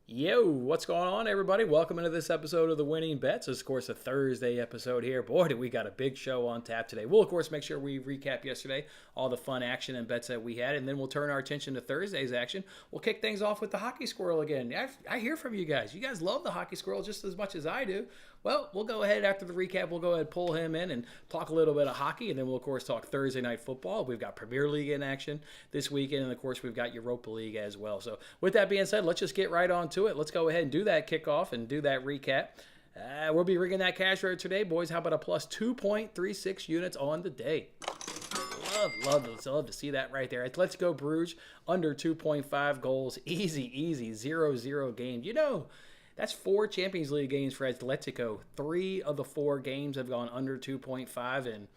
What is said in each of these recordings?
Yo, what's going on, everybody? Welcome into this episode of the Winning Bets. It's, of course, a Thursday episode here. Boy, do we got a big show on tap today. We'll, of course, make sure we recap yesterday, all the fun action and bets that we had, and then we'll turn our attention to Thursday's action. We'll kick things off with the Hockey Squirrel again. I hear from you guys. You guys love the Hockey Squirrel just as much as I do. Well, we'll go ahead after the recap. We'll go ahead and pull him in and talk a little bit of hockey, and then we'll, of course, talk Thursday Night Football. We've got Premier League in action this weekend, and, of course, we've got Europa League as well. So with that being said, let's just get right on to it. Let's go ahead and do that kickoff and do that recap. We'll be rigging that cash rate today, boys. How about a plus 2.36 units on the day? Love to see that right there. Let's go Bruges, under 2.5 goals. Easy, 0-0 game. You know, that's 4 Champions League games for Atletico. 3 of the 4 games have gone under 2.5, and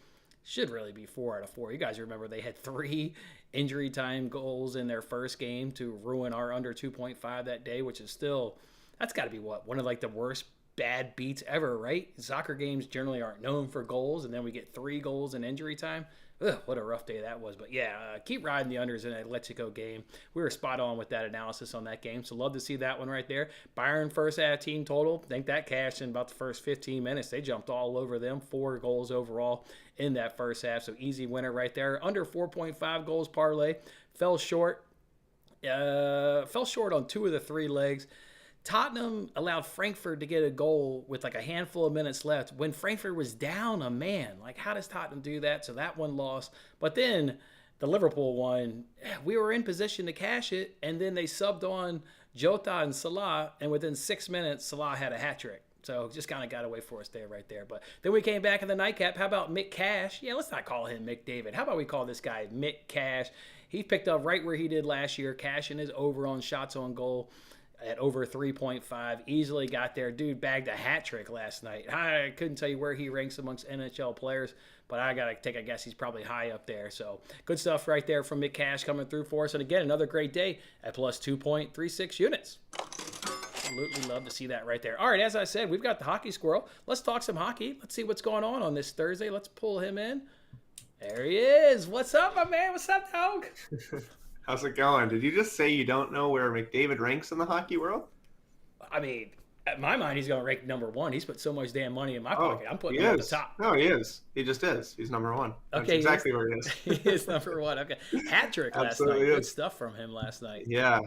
should really be 4 out of 4. You guys remember they had 3 injury time goals in their first game to ruin our under 2.5 that day, which is still, that's got to be one of like the worst bad beats ever, right? Soccer games generally aren't known for goals, and then we get 3 goals in injury time. Ugh, what a rough day that was. But yeah, keep riding the unders in an Atletico game. We were spot on with that analysis on that game, so love to see that one right there. Bayern first half team total, I think that cashed in about the first 15 minutes. They jumped all over them, 4 goals overall in that first half, so easy winner right there. Under 4.5 goals parlay, fell short on 2 of the 3 legs. Tottenham allowed Frankfurt to get a goal with like a handful of minutes left when Frankfurt was down a man. Like, how does Tottenham do that? So that one lost. But then the Liverpool one, we were in position to cash it, and then they subbed on Jota and Salah, and within 6 minutes, Salah had a hat trick. So just kind of got away for us there, right there. But then we came back in the nightcap. How about Mick Cash? Yeah, let's not call him Mick David. How about we call this guy Mick Cash? He picked up right where he did last year, cashing his over on shots on goal at over 3.5. Easily got there. Dude bagged a hat trick last night. I couldn't tell you where he ranks amongst NHL players, but I got to take a guess he's probably high up there. So good stuff right there from Mick Cash coming through for us. And again, another great day at plus 2.36 units. Absolutely love to see that right there. All right, as I said, we've got the Hockey Squirrel. Let's talk some hockey. Let's see what's going on this Thursday. Let's pull him in. There he is. What's up, my man? What's up, dog? How's it going? Did you just say you don't know where McDavid ranks in the hockey world? I mean, at my mind, he's going to rank number 1. He's put so much damn money in my pocket. I'm putting him at the top. No, he is. He just is. He's number 1. That's okay, exactly where he is. He is number 1. Okay. Hat trick last night. Good stuff from him last night. Yeah.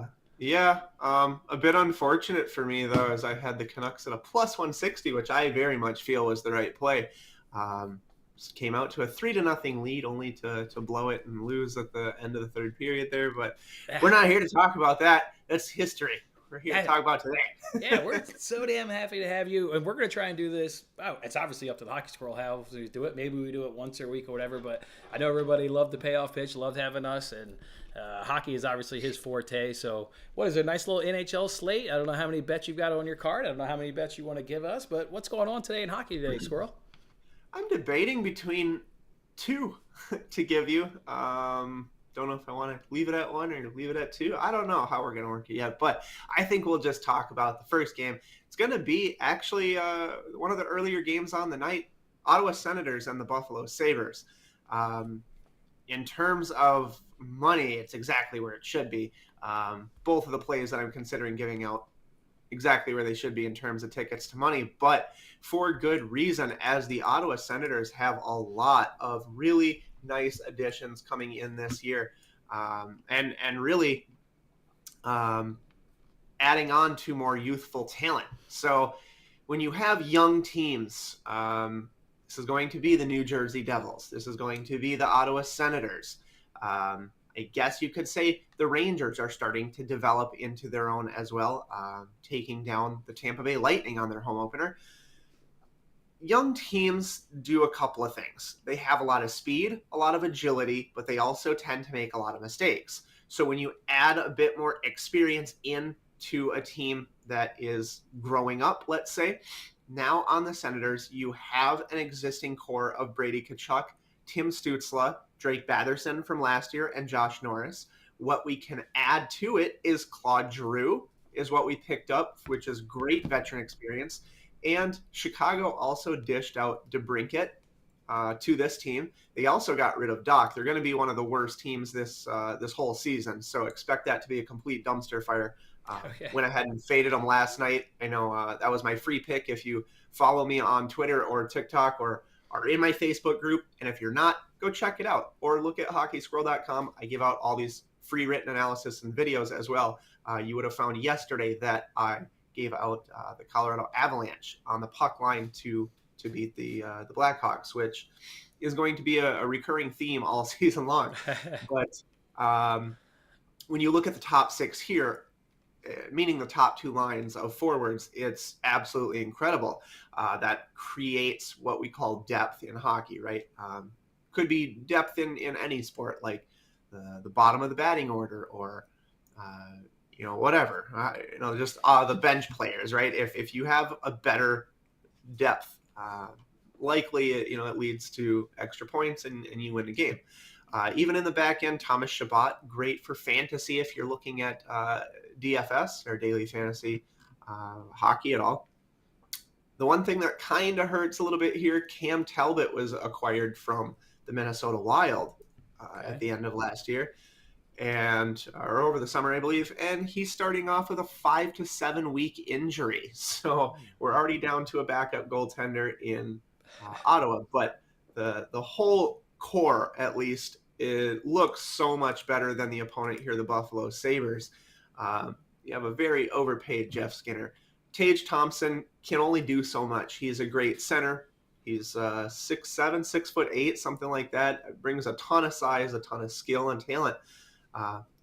A bit unfortunate for me, though, as I had the Canucks at a plus 160, which I very much feel was the right play. Came out to a 3-0 lead, only to blow it and lose at the end of the third period there. But we're not here to talk about that. That's history. We're here to talk about today. Yeah, we're so damn happy to have you. And we're going to try and do this. Oh, it's obviously up to the Hockey Squirrel how we do it. Maybe we do it once a week or whatever. But I know everybody loved the payoff pitch, loved having us. And hockey is obviously his forte. So what is it, a nice little NHL slate? I don't know how many bets you've got on your card. I don't know how many bets you want to give us. But what's going on today in hockey today, Squirrel? I'm debating between 2 to give you. Don't know if I want to leave it at 1 or leave it at 2. I don't know how we're going to work it yet, but I think we'll just talk about the first game. It's going to be actually one of the earlier games on the night, Ottawa Senators and the Buffalo Sabres. In terms of money, it's exactly where it should be. Both of the plays that I'm considering giving out exactly where they should be in terms of tickets to money, but for good reason, as the Ottawa Senators have a lot of really nice additions coming in this year, and really adding on to more youthful talent. So when you have young teams, this is going to be the New Jersey Devils. This is going to be the Ottawa Senators. I guess you could say the Rangers are starting to develop into their own as well, taking down the Tampa Bay Lightning on their home opener. Young teams do a couple of things. They have a lot of speed, a lot of agility, but they also tend to make a lot of mistakes. So when you add a bit more experience into a team that is growing up, let's say, now on the Senators, you have an existing core of Brady Tkachuk, Tim Stützle, Drake Batherson from last year, and Josh Norris. What we can add to it is Claude Giroux is what we picked up, which is great veteran experience. And Chicago also dished out DeBrincat to this team. They also got rid of Doc. They're going to be one of the worst teams this whole season. So expect that to be a complete dumpster fire. Okay. Went ahead and faded them last night. I know that was my free pick. If you follow me on Twitter or TikTok or are in my Facebook group, and if you're not, go check it out or look at hockeysquirrel.com. I give out all these free written analysis and videos as well. You would have found yesterday that I gave out the Colorado Avalanche on the puck line to beat the Blackhawks, which is going to be a recurring theme all season long. But when you look at the top six here, meaning the top two lines of forwards, it's absolutely incredible. That creates what we call depth in hockey, right? Could be depth in any sport, like the bottom of the batting order or whatever, just the bench players, right? If you have a better depth, likely it leads to extra points and you win the game. Even in the back end, Thomas Chabot, great for fantasy if you're looking at DFS or daily fantasy hockey at all. The one thing that kind of hurts a little bit here, Cam Talbot was acquired from the Minnesota Wild at the end of last year, or over the summer, I believe, and he's starting off with a 5 to 7 week injury. So we're already down to a backup goaltender in Ottawa, but the whole core, at least, it looks so much better than the opponent here, the Buffalo Sabres. You have a very overpaid Jeff Skinner. Tage Thompson can only do so much. He's a great center. He's 6'7", 6'8", something like that. Brings a ton of size, a ton of skill and talent.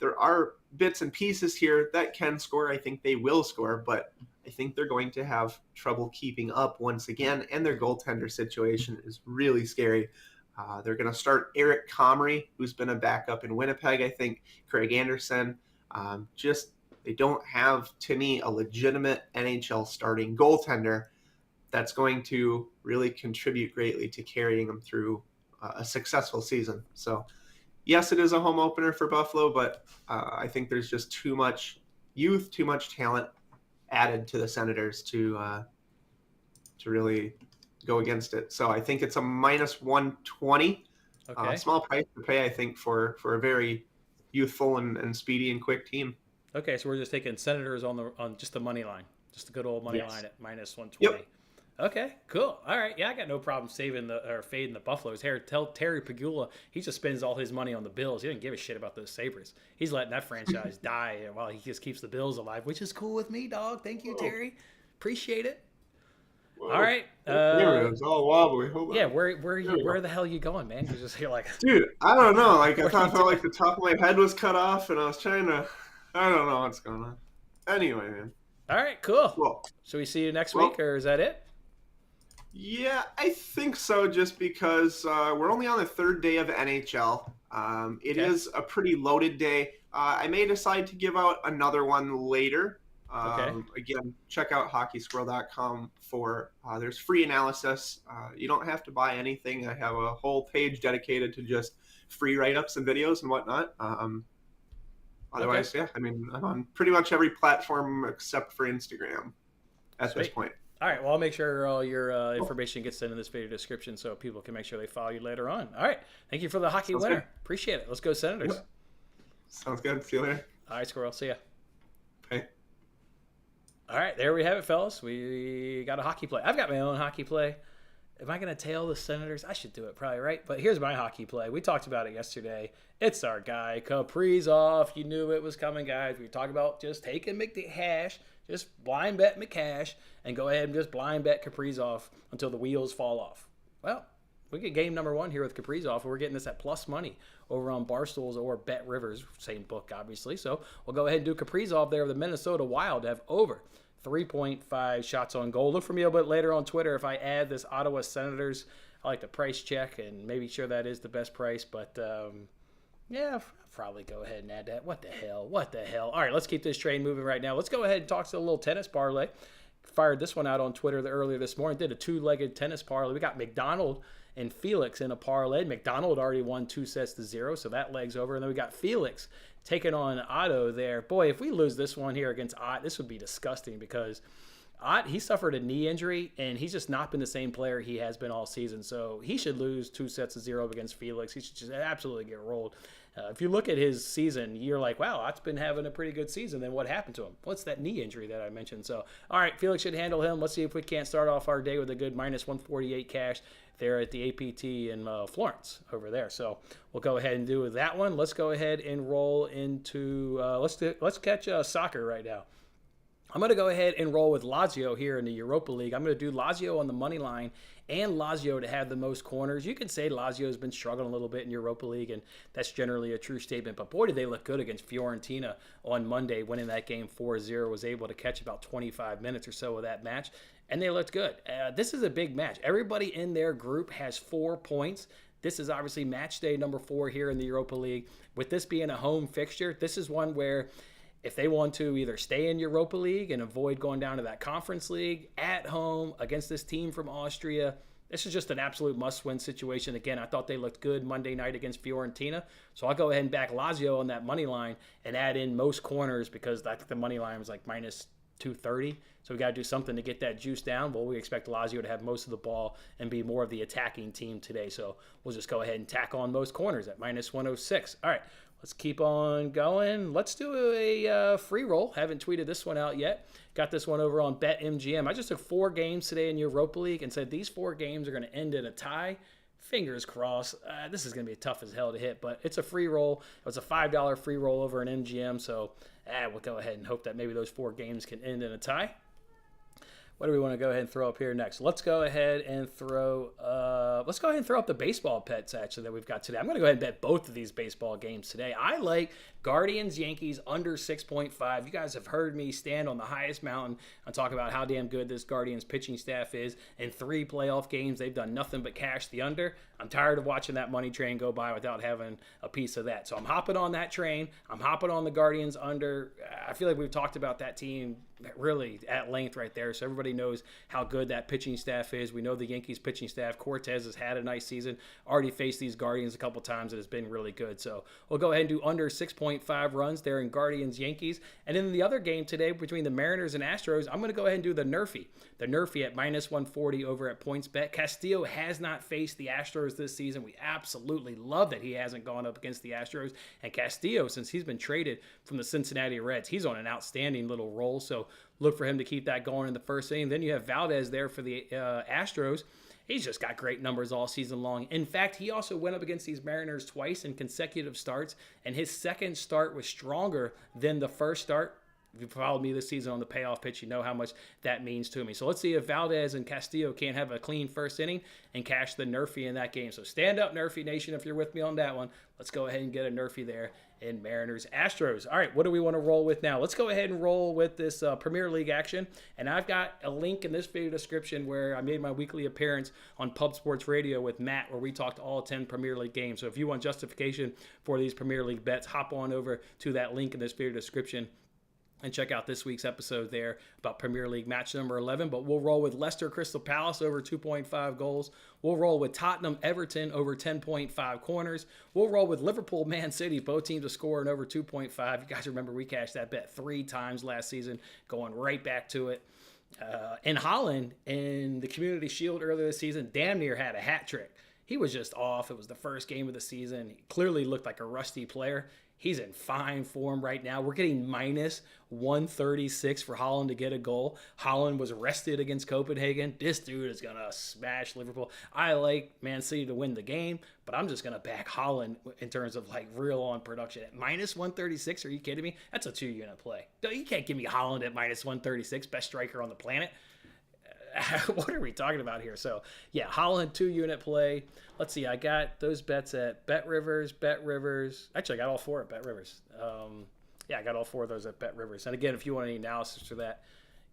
There are bits and pieces here that can score. I think they will score, but I think they're going to have trouble keeping up once again, and their goaltender situation is really scary. They're going to start Eric Comrie, who's been a backup in Winnipeg, I think, Craig Anderson. They don't have, to me, a legitimate NHL starting goaltender that's going to really contribute greatly to carrying them through a successful season. So, yes, it is a home opener for Buffalo, but I think there's just too much youth, too much talent added to the Senators to really go against it. So I think it's a minus 120. Okay. Small price to pay, I think, for a very youthful and speedy and quick team. Okay, so we're just taking Senators on just the money line, just the good old money line at minus 120. Yep. Okay, cool. All right, yeah, I got no problem fading the Buffaloes. Tell Terry Pagula he just spends all his money on the Bills. He doesn't give a shit about those Sabres. He's letting that franchise die while he just keeps the Bills alive, which is cool with me, dog. Thank you, Terry. Appreciate it. Whoa. All right. It's all wobbly. Hold on. Yeah, where the hell are you going, man? You're like, dude, I don't know. Like I felt like the top of my head was cut off, and I was trying to. I don't know what's going on. Anyway, man. All right, cool. So we see you next week, or is that it? Yeah, I think so. Just because we're only on the third day of NHL. It is a pretty loaded day. I may decide to give out another one later. Again, check out hockeysquirrel.com for there's free analysis. You don't have to buy anything. I have a whole page dedicated to just free write-ups and videos and whatnot. Otherwise, yeah, I mean, I'm on pretty much every platform except for Instagram at this point. All right, well, I'll make sure all your information gets into this video description so people can make sure they follow you later on. All right, thank you for the hockey winner. Good. Appreciate it. Let's go Senators. Yep. Sounds good. See you later. All right, Squirrel. See ya. Bye. All right, there we have it, fellas. We got a hockey play. I've got my own hockey play. Am I going to tail the Senators? I should do it probably, right? But here's my hockey play. We talked about it yesterday. It's our guy, Kaprizov. You knew it was coming, guys. We talked about just taking McHash, just blind bet McCash, and go ahead and just blind bet Kaprizov until the wheels fall off. Well, we get game number one here with Kaprizov, and we're getting this at plus money over on Barstools or Bet Rivers. Same book, obviously. So we'll go ahead and do Kaprizov there with the Minnesota Wild to have over 3.5 shots on goal. Look for me a bit later on Twitter if I add this Ottawa Senators. I like to price check and maybe sure that is the best price. But, yeah, I'll probably go ahead and add that. What the hell? All right, let's keep this train moving right now. Let's go ahead and talk to a little tennis parlay. Fired this one out on Twitter earlier this morning. Did a two-legged tennis parlay. We got McDonald and Felix in a parlay. McDonald already won 2-0, so that leg's over. And then we got Felix taking on Otto there. Boy, if we lose this one here against Otto, this would be disgusting because He suffered a knee injury, and he's just not been the same player he has been all season. So he should lose 2-0 against Felix. He should just absolutely get rolled. If you look at his season, you're like, wow, Ott's been having a pretty good season. Then what happened to him? What's that knee injury that I mentioned? So, all right, Felix should handle him. Let's see if we can't start off our day with a good minus 148 cash there at the APT in Florence over there. So we'll go ahead and do that one. Let's go ahead and roll into let's catch soccer right now. I'm going to go ahead and roll with Lazio here in the Europa League. I'm going to do Lazio on the money line and Lazio to have the most corners. You can say Lazio has been struggling a little bit in Europa League, and that's generally a true statement. But boy, did they look good against Fiorentina on Monday, winning that game 4-0, was able to catch about 25 minutes or so of that match, and they looked good. This is a big match. Everybody in their group has 4 points. This is obviously match day number 4 here in the Europa League. With this being a home fixture, this is one where if they want to either stay in Europa League and avoid going down to that Conference League at home against this team from Austria, this is just an absolute must-win situation. Again, I thought they looked good Monday night against Fiorentina, so I'll go ahead and back Lazio on that money line and add in most corners because I think the money line was like minus 230. So we got to do something to get that juice down. Well, we expect Lazio to have most of the ball and be more of the attacking team today. So we'll just go ahead and tack on most corners at minus 106. All right. Let's keep on going. Let's do a free roll. Haven't tweeted this one out yet. Got this one over on BetMGM. I just took 4 games today in Europa League and said these 4 games are going to end in a tie. Fingers crossed. This is going to be tough as hell to hit, but it's a free roll. It was a $5 free roll over in MGM, so we'll go ahead and hope that maybe those 4 games can end in a tie. What do we want to go ahead and throw up here next? Let's go ahead and throw up the baseball bets actually that we've got today. I'm going to go ahead and bet both of these baseball games today. I like Guardians Yankees under 6.5. You guys have heard me stand on the highest mountain and talk about how damn good this Guardians pitching staff is. In 3 playoff games, they've done nothing but cash the under. I'm tired of watching that money train go by without having a piece of that. So I'm hopping on that train. I'm hopping on the Guardians under. I feel like we've talked about that team really at length right there. So everybody knows how good that pitching staff is. We know the Yankees pitching staff. Cortez has had a nice season. Already faced these Guardians a couple times. It has been really good. So we'll go ahead and do under 6.5 runs there in Guardians Yankees. And in the other game today between the Mariners and Astros, I'm going to go ahead and do the Nerfy. The Nerfy at minus 140 over at PointsBet. Castillo has not faced the Astros this season. We absolutely love that he hasn't gone up against the Astros. And Castillo, since he's been traded from the Cincinnati Reds, he's on an outstanding little roll. So look for him to keep that going in the first inning. Then you have Valdez there for the Astros. He's just got great numbers all season long. In fact, he also went up against these Mariners twice in consecutive starts, and his second start was stronger than the first start. If you followed me this season on the payoff pitch, you know how much that means to me. So let's see if Valdez and Castillo can't have a clean first inning and cash the Nerfy in that game. So stand up, Nerfy Nation, if you're with me on that one. Let's go ahead and get a Nerfy there in Mariners Astros. All right, what do we want to roll with now? Let's go ahead and roll with this Premier League action. And I've got a link in this video description where I made my weekly appearance on Pub Sports Radio with Matt, where we talked all 10 Premier League games. So if you want justification for these Premier League bets, hop on over to that link in this video description and check out this week's episode there about Premier League match number 11. But we'll roll with Leicester Crystal Palace over 2.5 goals. We'll roll with Tottenham Everton over 10.5 corners. We'll roll with Liverpool Man City. Both teams are scoring over 2.5. You guys remember we cashed that bet 3 times last season, going right back to it. In Holland, in the Community Shield earlier this season, damn near had a hat trick. He was just off. It was the first game of the season. He clearly looked like a rusty player. He's in fine form right now. We're getting minus 136 for Holland to get a goal. Holland was rested against Copenhagen. This dude is going to smash Liverpool. I like Man City to win the game, but I'm just going to back Holland in terms of like real on production. At minus 136, are you kidding me? That's a 2-unit play. You can't give me Holland at minus 136, best striker on the planet. What are we talking about here? So, yeah, Holland 2-unit play. Let's see. I got those bets at Bet Rivers. Actually, I got all 4 at Bet Rivers. I got all 4 of those at Bet Rivers. And again, if you want any analysis for that,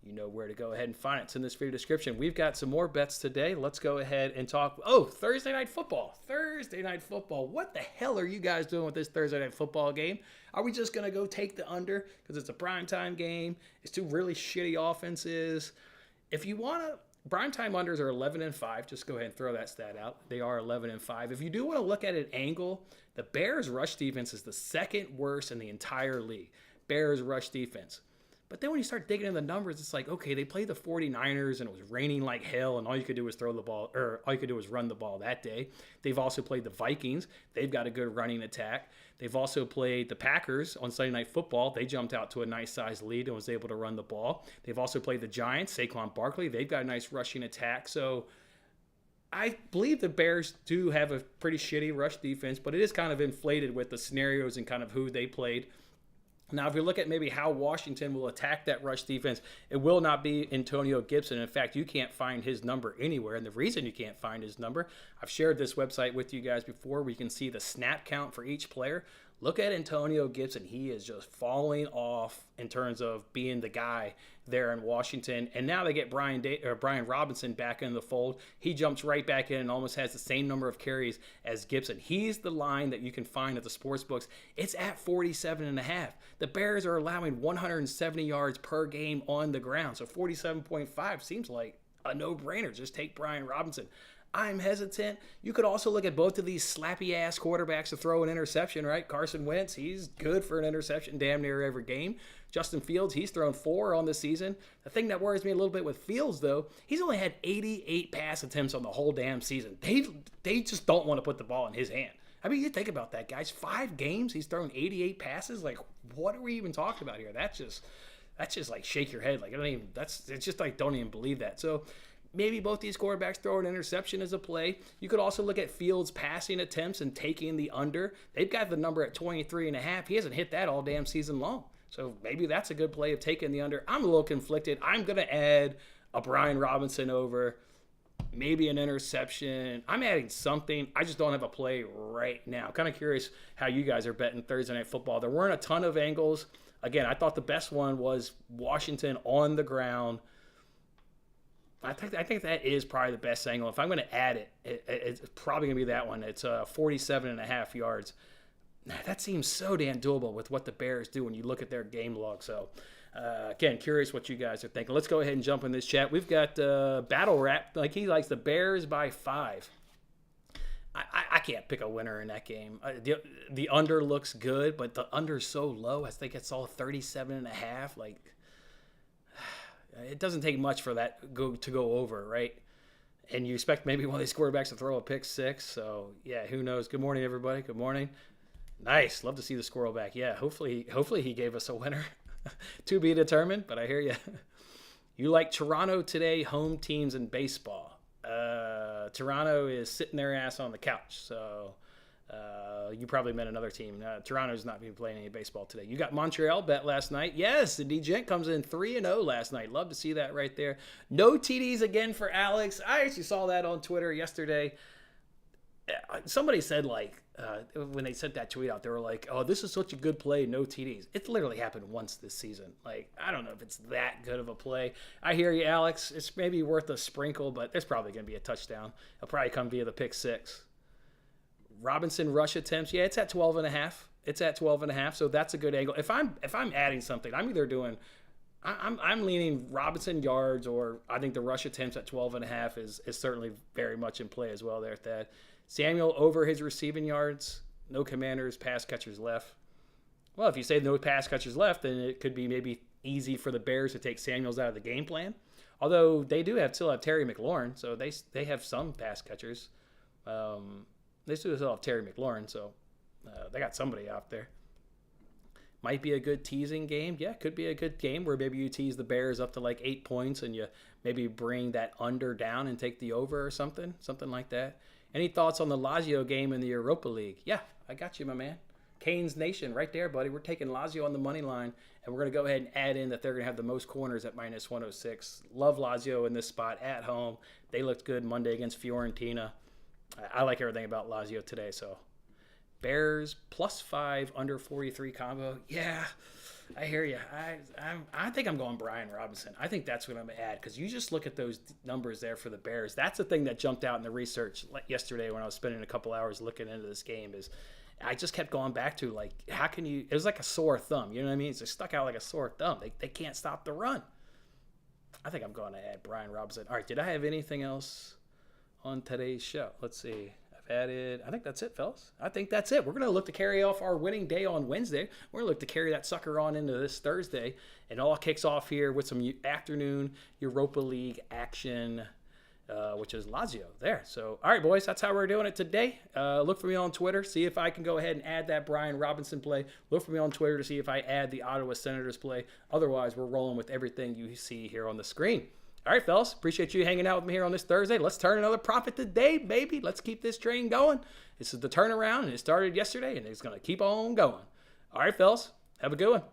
you know where to go ahead and find it. It's in this video description. We've got some more bets today. Let's go ahead and talk. Oh, Thursday Night Football. Thursday Night Football. What the hell are you guys doing with this Thursday Night Football game? Are we just going to go take the under because it's a primetime game? It's 2 really shitty offenses. If you want to, primetime unders are 11-5. Just go ahead and throw that stat out. They are 11-5. If you do want to look at an angle, the Bears' rush defense is the second worst in the entire league. Bears' rush defense. But then when you start digging in the numbers, it's like, okay, they played the 49ers and it was raining like hell, and all you could do was throw the ball, or all you could do was run the ball that day. They've also played the Vikings. They've got a good running attack. They've also played the Packers on Sunday Night Football. They jumped out to a nice sized lead and was able to run the ball. They've also played the Giants, Saquon Barkley. They've got a nice rushing attack. So I believe the Bears do have a pretty shitty rush defense, but it is kind of inflated with the scenarios and kind of who they played. Now, if you look at maybe how Washington will attack that rush defense, it will not be Antonio Gibson. In fact, you can't find his number anywhere. And the reason you can't find his number, I've shared this website with you guys before where you can see the snap count for each player. Look at Antonio Gibson. He is just falling off in terms of being the guy there in Washington. And now they get Brian Robinson back in the fold. He jumps right back in and almost has the same number of carries as Gibson. He's the line that you can find at the sports books. It's at 47.5. The Bears are allowing 170 yards per game on the ground. So 47.5 seems like a no-brainer. Just take Brian Robinson. I'm hesitant. You could also look at both of these slappy-ass quarterbacks to throw an interception, right? Carson Wentz, he's good for an interception damn near every game. Justin Fields, he's thrown 4 on the season. The thing that worries me a little bit with Fields, though, he's only had 88 pass attempts on the whole damn season. They just don't want to put the ball in his hand. I mean, you think about that, guys. 5 games, he's thrown 88 passes. Like, what are we even talking about here? That's just like shake your head. Like, it's just like, don't even believe that. So maybe both these quarterbacks throw an interception as a play. You could also look at Fields' passing attempts and taking the under. They've got the number at 23.5. He hasn't hit that all damn season long. So maybe that's a good play of taking the under. I'm a little conflicted. I'm going to add a Brian Robinson over, maybe an interception. I'm adding something. I just don't have a play right now. Kind of curious how you guys are betting Thursday Night Football. There weren't a ton of angles. Again, I thought the best one was Washington on the ground. I think that is probably the best angle. If I'm going to add it, it's probably going to be that one. It's 47.5 yards. That seems so damn doable with what the Bears do when you look at their game log. So, again, curious what you guys are thinking. Let's go ahead and jump in this chat. We've got Battle Rap. Like, he likes the Bears by 5. I can't pick a winner in that game. The under looks good, but the under's so low. I think it's all 37.5. Like, it doesn't take much for that to go over, right? And you expect maybe one of these quarterbacks to throw a pick 6. So, yeah, who knows? Good morning, everybody. Good morning. Nice. Love to see the squirrel back. Yeah, hopefully he gave us a winner. To be determined, but I hear you. You like Toronto today, home teams in baseball. Toronto is sitting their ass on the couch, so you probably meant another team. Toronto's not been playing any baseball today. You got Montreal bet last night. Yes, the D-Gent comes in 3-0 last night. Love to see that right there. No TDs again for Alex. I actually saw that on Twitter yesterday. Somebody said, like, when they sent that tweet out, they were like, oh, this is such a good play, no TDs. It literally happened once this season. Like, I don't know if it's that good of a play. I hear you, Alex. It's maybe worth a sprinkle, but there's probably going to be a touchdown. It'll probably come via the pick 6. Robinson rush attempts, yeah, it's at 12.5. It's at 12.5, so that's a good angle. If I'm adding something, I'm either doing I'm leaning Robinson yards, or I think the rush attempts at 12.5 is certainly very much in play as well there, Thad. Samuel over his receiving yards. No Commanders, pass catchers left. Well, if you say no pass catchers left, then it could be maybe easy for the Bears to take Samuels out of the game plan. Although they do still have Terry McLaurin, so they have some pass catchers. They still have Terry McLaurin, so they got somebody out there. Might be a good teasing game. Yeah, could be a good game where maybe you tease the Bears up to like 8 points and you maybe bring that under down and take the over or something like that. Any thoughts on the Lazio game in the Europa League? Yeah, I got you, my man. Canes Nation right there, buddy. We're taking Lazio on the money line, and we're going to go ahead and add in that they're going to have the most corners at minus 106. Love Lazio in this spot at home. They looked good Monday against Fiorentina. I like everything about Lazio today, so Bears +5 under 43 combo. Yeah, I hear you. I think I'm going Brian Robinson. I think that's what I'm going to add, because you just look at those numbers there for the Bears. That's the thing that jumped out in the research yesterday when I was spending a couple hours looking into this game. Is I just kept going back to, like, how can you – it was like a sore thumb. You know what I mean? It's just stuck out like a sore thumb. They can't stop the run. I think I'm going to add Brian Robinson. All right, did I have anything else on today's show? Let's see. added, I think that's it, fellas. I think that's it. We're going to look to carry off our winning day on Wednesday. We're going to look to carry that sucker on into this Thursday. And all kicks off here with some afternoon Europa League action, which is Lazio there. So, all right, boys, that's how we're doing it today. Look for me on Twitter. See if I can go ahead and add that Brian Robinson play. Look for me on Twitter to see if I add the Ottawa Senators play. Otherwise, we're rolling with everything you see here on the screen. All right, fellas, appreciate you hanging out with me here on this Thursday. Let's turn another profit today, baby. Let's keep this train going. This is the turnaround, and it started yesterday, and it's going to keep on going. All right, fellas, have a good one.